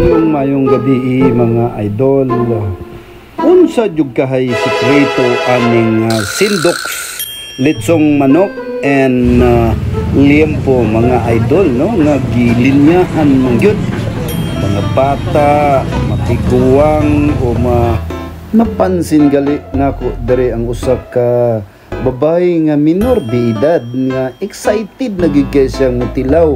Mayong gabi mga idol. Unsa jud kahay sekreto aning sindoks, litsong manok and liempo mga idol, no, nga gilinyahan man gyud mga bata matiguang o napansin gali nako dere ang usa ka babae nga minor de edad nga excited na gyud kay siyang mutilaw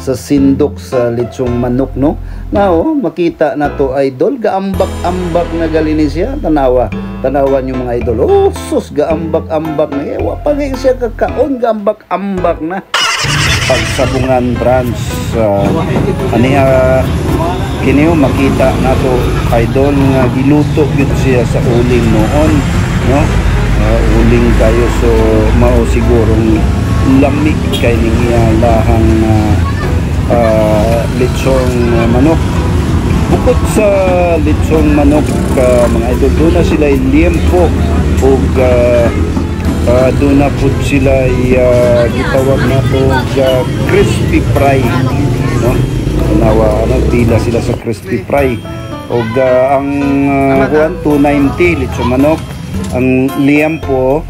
sa sindok sa litsong manok, no. Now, makita na to idol, gaambak-ambak na gali ni siya. Tanawan yung mga idol. Oh, sus, gaambak-ambak na. Ewa pa rin siya kakaon, gaambak-ambak na. Pagsabungan branch. Kiniyo makita na to idol nga giluto yun siya sa uling noon, no. Uling kayo, so mao sigurong lamig kay niya lahang litsong manok. Bukod sa litsong manok, mga idol, doon na sila liempo o doon na po sila gitawag na po crispy fry, no? Tila sila sa crispy fry o ang 290 litsong manok, ang liempo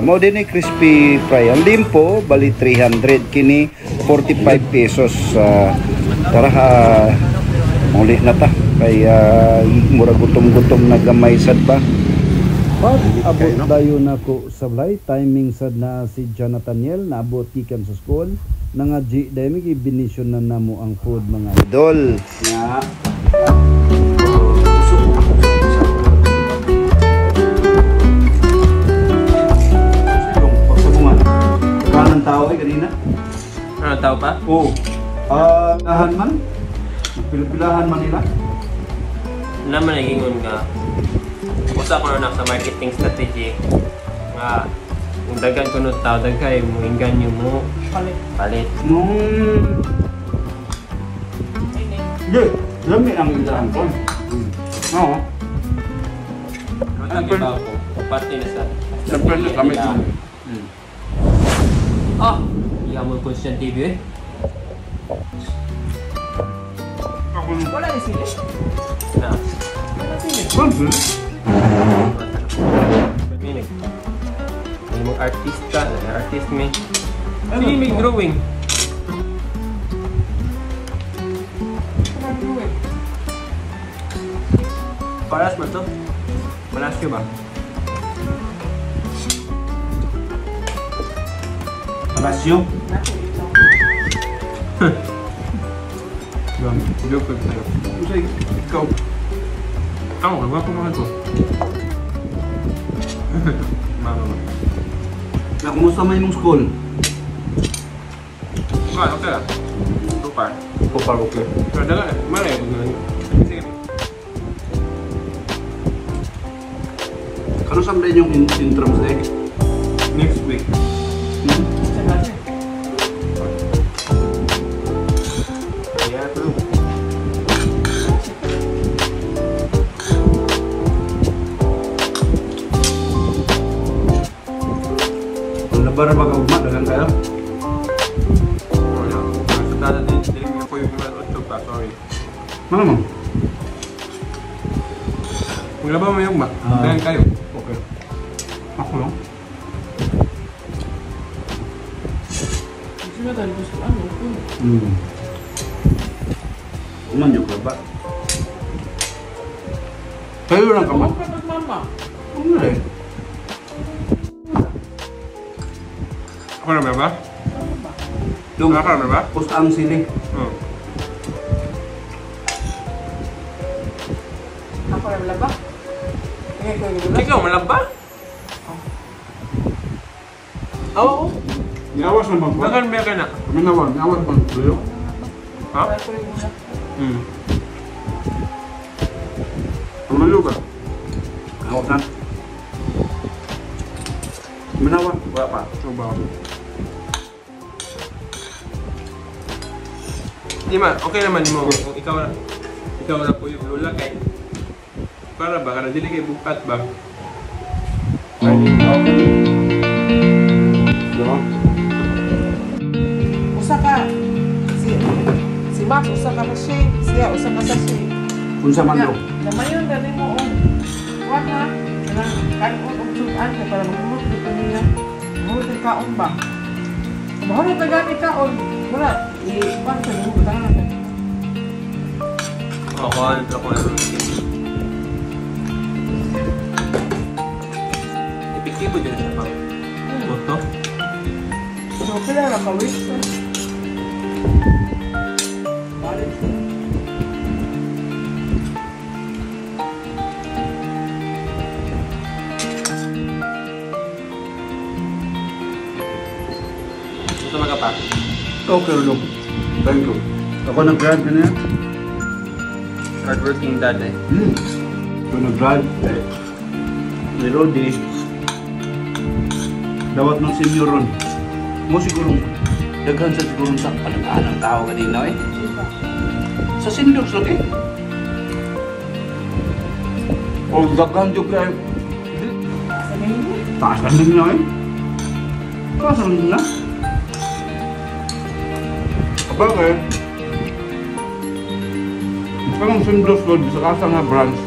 mo din ay crispy fry. Ang limpo bali 300, kini 45 pesos. Tara muli na ta kay mura gutom-gutom na gamay sad ba. Pag abot dayo nako sa balay, timing sad na si Jonathan naabot gikan sa school nga G dami gibinisyon na namo ang food mga idol. Yeah. Tao ay kanina. Ano tao pa? Oo. Pilahan man. Pilahan man nila. Naman nagingon ka. Usa ko na sa marketing strategy. Nga kung dagan ko no tao dagkay mo inganyo mo palit. Lami ang ilahan ko. Oo. Ang ibaw ko. Pati na sa. Siyempre na kami. Ah, iya mo ko siya TV eh. Wala ni sila. Na. Wala sila. Pagminig. May mga artista, artist may. Hindi may drawing. Paras mo to? Palas ko ba? Palasyo? Joke ko sa'yo. Kasi ikaw. Ako, nagawa ko mga to. Mama. Kumusta man yung school? Okay lah. Kupar. Kupar, okay. Pero dagan, mana ya? Sige. Kano sampai yung intrams egg? Next week. Para mag-ugma, dagan kayo? Oh ya, nasa din ko yung 8 pa, sorry. Mana mo? Kung laban mo yung ugma, dagan kayo. Okay. Ako lang. Sino tayo gusto ano? Kuman yung ba? Kayo lang kaman? Kapag mama. Ano eh? Ako na ba? Yung Ako na ba? pustang sili. Ako na malaba. Ikaw, malaba? Oo. Niawas na bang ba? Dagan ba ka na? Minawan, niawas bang tuyo? Ha? Tumayo ka? Awas na. Minawan, wala pa. Coba. Di man, okay naman mo. Kung ikaw na po yung lula kay para ba kada dili kay bukat ba? Usa ka. Si Max, usa ka sachet. Siya, usa ka sachet. Unsa man daw? Naman yun, dali mo. Huwag na. Kanon og sudan kay para mahulog dito niya. Mahulog ang kaon ba? Mahulog na gani kaon. Wala. I-pan sa lugo. Tangan na. Ako, ano ko na epektibo dyan siya pang buto. So, pila na kawis. Balik. Gusto magapa? Okay, look. Thank you. Ako nag-drive ka niya? Hardworking dad eh. Ako nag-drive. Ni Rodi. Dawat ng senior ron. Mo siguro, daghan sa siguro sa palagaan ng tao kanina eh. Sa senior lagi. O daghan yung kaya. Taas lang din niya eh. Taas lang din na. Bakit? Parang Sindros Lord sa kasa nga branch.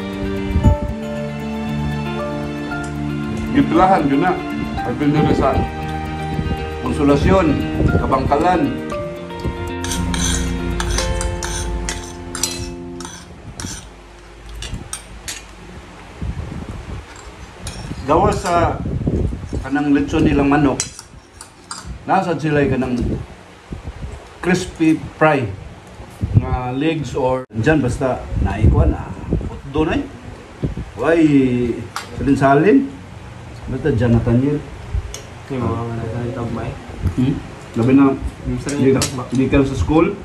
Gipilahan yun na. At pinili sa Konsolasyon, Kabangkalan. Gawa sa kanang lechon nilang manok. Nasa sila kanang crispy fry nga legs or dyan basta naikuan na doon ay why salin-salin basta dyan Nathaniel Hindi mo mga nagsalita ba eh? labi na Salita hindi ka sa school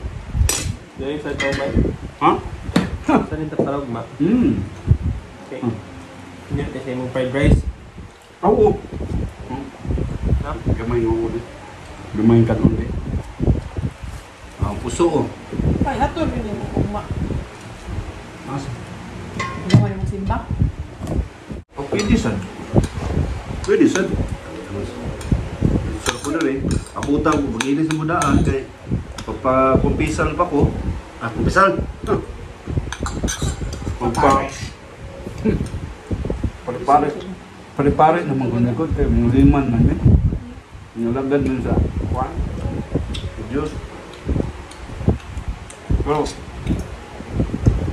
Dahil sa ito ba eh? ha? Salita talog ba? Okay. Hindi kasi mong fried rice. Oo Ha? gamay nga ulit gamay ka ulit puso oh Ay, ato rin yung kuma. asa? Ano ka yung simba? Pwede sad. Pwede sad. Sarap ko na rin. Abutan ko, mag-ilis mo daan kay pagpa-kumpisal pa ko. Kumpisal! Pare-pare naman ko nagod kay mga liman man eh. Nilagad nun sa kwan. Diyos. Pero,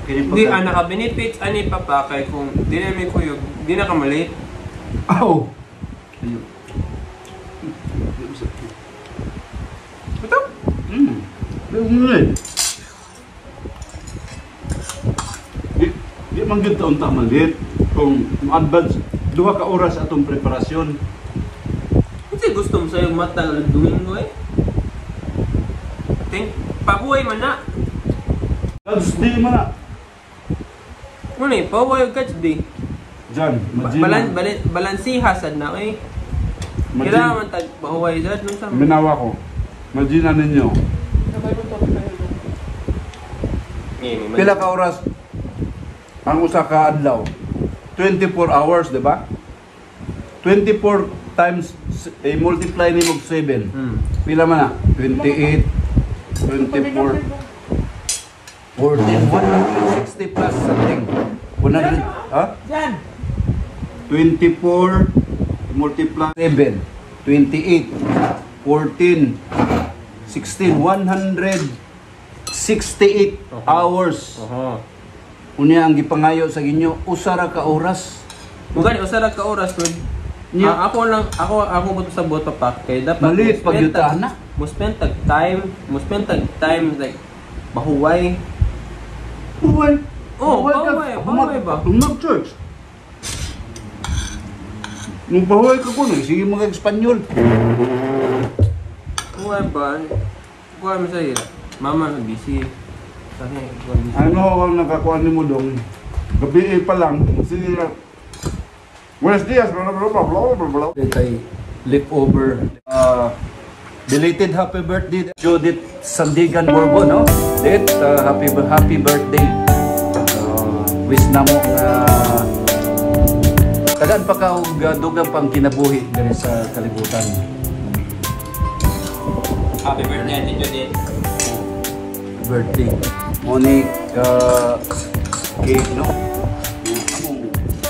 Hindi, naka-benefits, ani pa pa, kay kung di na may kuyog, di na ka maliit. Aw! Ayun. Ito? Ayun. Di man gyud taon ta malit kung ma-advance 2 ka oras atong preparasyon. Kasi gusto mo sa'yo mata Domingo eh. Think, pabuhay man na. God's day man na. Ano eh, pabuhay yung catch day. Diyan, Magina. Balansiha sad na eh. Kailangan man tag pahuway sad nung sa Minawa ko. Magina ninyo. Pila ka oras ang usa ka adlaw? 24 hours, di ba? 24 times multiply ni mo 7. Pila man na? 28, 24, 14, 160 plus something. 100, ha? Diyan! 24 multiply 7, 28, 14, 16, 168 hours. Unya ang gipangayo sa ginyo, usara ka oras. Bukan usara ka oras kun. Ako mo to sa bot pa kay dapat maliit pag yuta na. Mo spend tag time like mahuway. Buwan. Bahuway ba? Mag-church. Nung bahuway ka ko sige mga Espanyol. Bahuway ba? Buwan mo sa'yo. Mama na busy. Ano ang nakakuha ni mo dong? Gabi pa lang. Sige lang. Buenos dias, blah blah blah blah blah blah. Kay leftover. Belated happy birthday Judith Sandigan Borbo, no? Dit, happy birthday. Wish na mo tagaan pa ka og dugang pang kinabuhi diri sa kalibutan. Happy birthday, Ate Judith. birthday. Monique cake, no?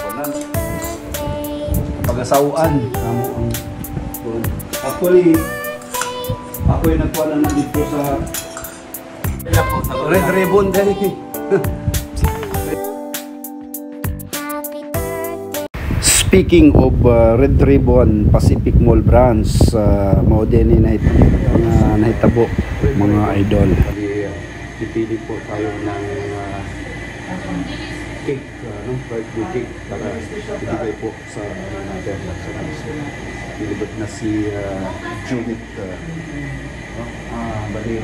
Among pag-asawaan. Actually, ako yung nagkuha na dito sa Red Ribbon dahil. Speaking of Red Ribbon Pacific Mall branch, mao din ni nahitabo mga idol. Pipili po tayo ng cake, birthday cake para ibigay po sa natin sa nilibot na si Judith. Bali,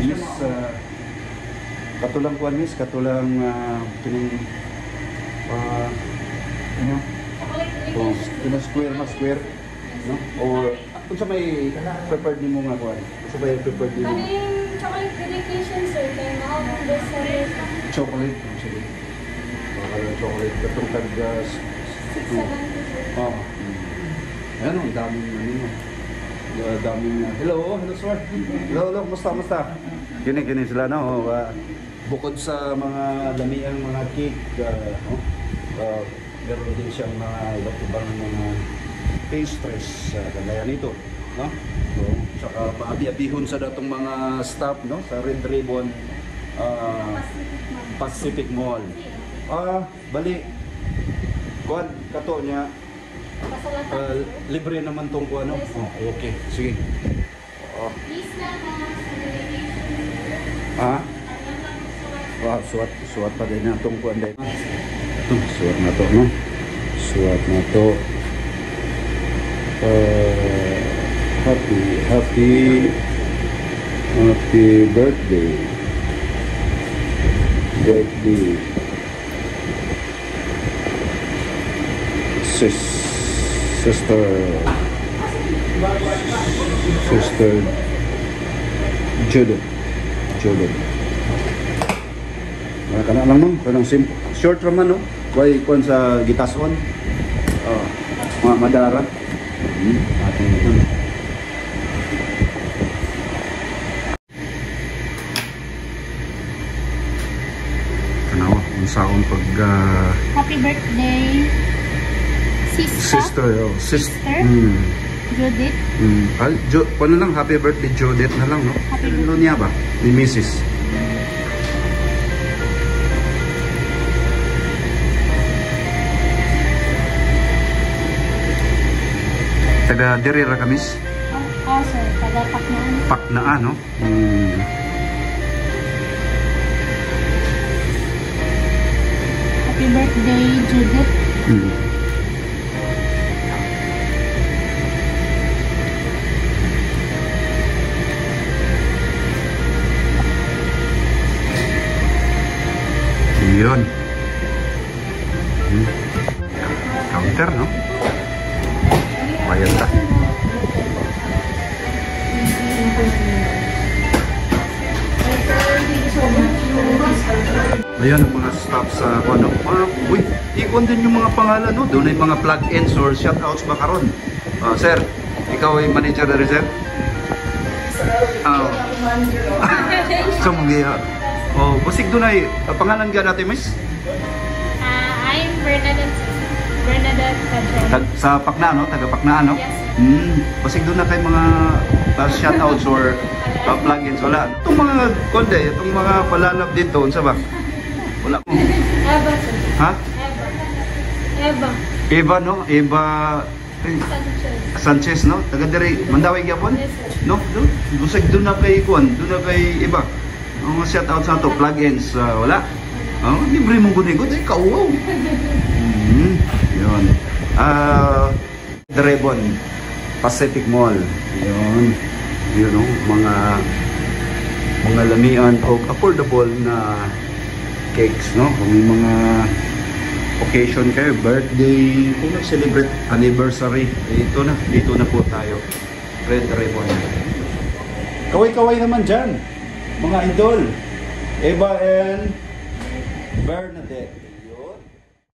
miss, katulang kuan miss, katulang kining square, no? Or kung sa may prepared ni mo nga kuan, sa may prepared ni mo chocolate dedication, sir, kaya mga bestseller. chocolate, actually. Chocolate, katong taggas. 670. Ayan, ang daming daming hello sir. Hello, kumusta? Kini sila, no? Bukod sa mga damiang mga cake, meron din siyang mga iba't ibang mga pastries, ganda nito, no? So, saka paabi-abihon sa datong mga staff, no? Sa Red Ribbon Pacific Mall. Bali, kuan kato niya. Libre naman tong kuan, no? Okay, sige. Please na mga Suwat pa din na itong kuwan din. Ito, suwat na to, no? Suwat na to. Happy birthday. Sister Judith. Kana lang, no? Kanang simple. Short raman, no? Why kuan sa gitason? Mga madara. Ating ito. Kanawa, unsaon pag happy birthday, sister. Judith. Paano lang, happy birthday Judith na lang, no? Happy Ano niya ba? Ni Mrs. Taga diri ra kamis? Sir, taga Paknaan. Paknaan, no? Happy birthday, Judith. Yun. Counter, no? Bayad ta. Ayan ang mga staff sa ano. Ikon din yung mga pangalan, no? Doon ay mga plug-ins or shoutouts ba karon? Sir, ikaw ay manager na rin, sir? So, basig doon ay pangalan ka natin, miss? I'm Bernadette Cadre. Sa Paknaan, no? Taga Paknaan, no? Yes. Basig doon na kayo mga shoutouts or plugins. Wala. Itong mga konde, itong mga palalap dito, unsa ba? Wala ko. Eva, sir. Ha? Eva, no? Eva Sanchez, no? Taga dire Mandawi gyapon? Yes, sir. No? Basig doon na kay kuan, doon na kay Eva. Mga shoutouts sa to, plugins, wala. Libre mong gunigot, kauwaw. Yun. The Ribbon Pacific Mall. Yun. Yun, no? Mga lamian o affordable na cakes, no? Kung may mga occasion kayo, birthday, kung nag-celebrate anniversary, dito na po tayo. Red Ribbon. Kaway-kaway naman dyan, mga idol. Eva and Bernadette.